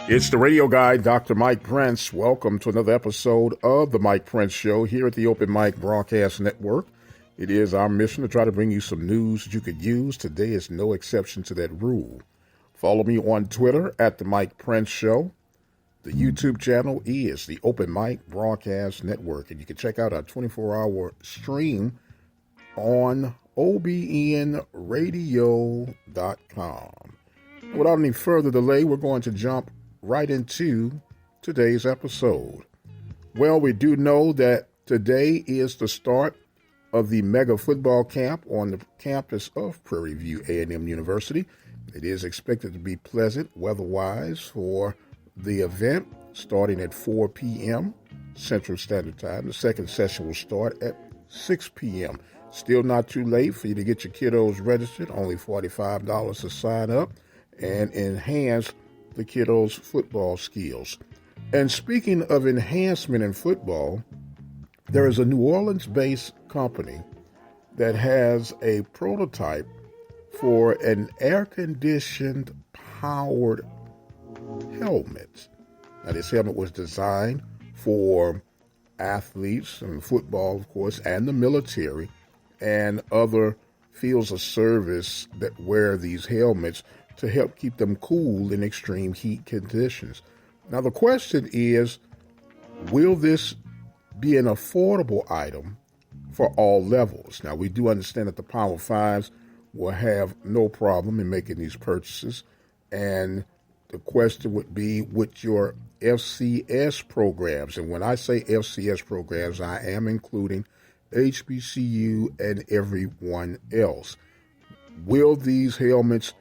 It's the radio guy, Dr. Mike Prince. Welcome to another episode of The Mike Prince Show here at the Open Mic Broadcast Network. It is our mission to try to bring you some news that you could use. Today is no exception to that rule. Follow me on Twitter at The Mike Prince Show. The YouTube channel is the Open Mic Broadcast Network, and you can check out our 24-hour stream on obnradio.com. Without any further delay, we're going to jump right into today's episode. Well, we do know that today is the start of the mega football camp on the campus of Prairie View A&M University. It is expected to be pleasant weather-wise for the event, starting at 4 p.m. Central Standard Time. The second session will start at 6 p.m. Still not too late for you to get your kiddos registered, only $45 to sign up and enhance the kiddos' football skills. And speaking of enhancement in football, there is a New Orleans-based company that has a prototype for an air-conditioned powered helmet. Now, this helmet was designed for athletes and football, of course, and the military and other fields of service that wear these helmets to help keep them cool in extreme heat conditions. Now, the question is, will this be an affordable item for all levels? Now, we do understand that the Power Fives will have no problem in making these purchases. And the question would be with your FCS programs. And when I say FCS programs, I am including HBCU and everyone else. Will these helmets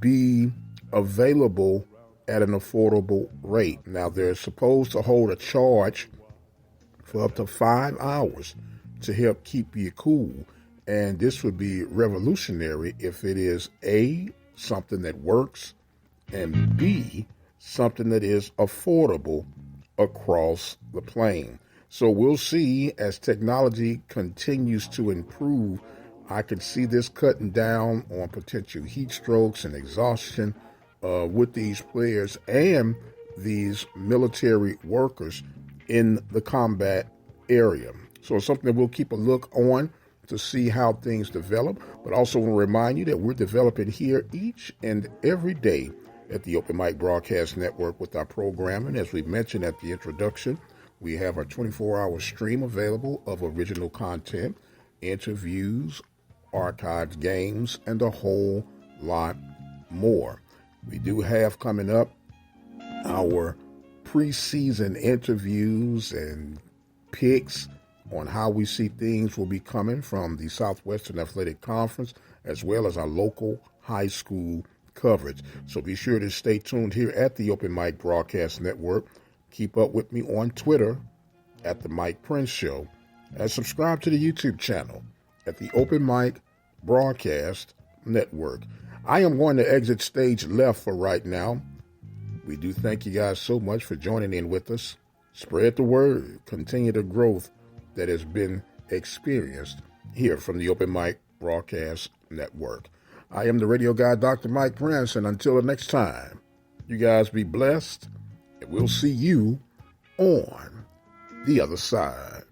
be available at an affordable rate? Now, they're supposed to hold a charge for up to 5 hours to help keep you cool. And this would be revolutionary if it is A, something that works, and B, something that is affordable across the plane. So we'll see as technology continues to improve. I can see this cutting down on potential heat strokes and exhaustion with these players and these military workers in the combat area. So it's something that we'll keep a look on to see how things develop, but also want to remind you that we're developing here each and every day at the Open Mic Broadcast Network with our programming. As we mentioned at the introduction, we have our 24-hour stream available of original content, interviews, archived games, and a whole lot more. We do have coming up our preseason interviews and picks on how we see things will be coming from the Southwestern Athletic Conference, as well as our local high school coverage. So be sure to stay tuned here at the Open Mic Broadcast Network. Keep up with me on Twitter at The Mike Prince Show, and subscribe to the YouTube channel at the Open Mic Broadcast Network. I am going to exit stage left for right now. We do thank you guys so much for joining in with us. Spread the word. Continue the growth that has been experienced here from the Open Mic Broadcast Network. I am the radio guy, Dr. Mike Prince, and until the next time, you guys be blessed, and we'll see you on the other side.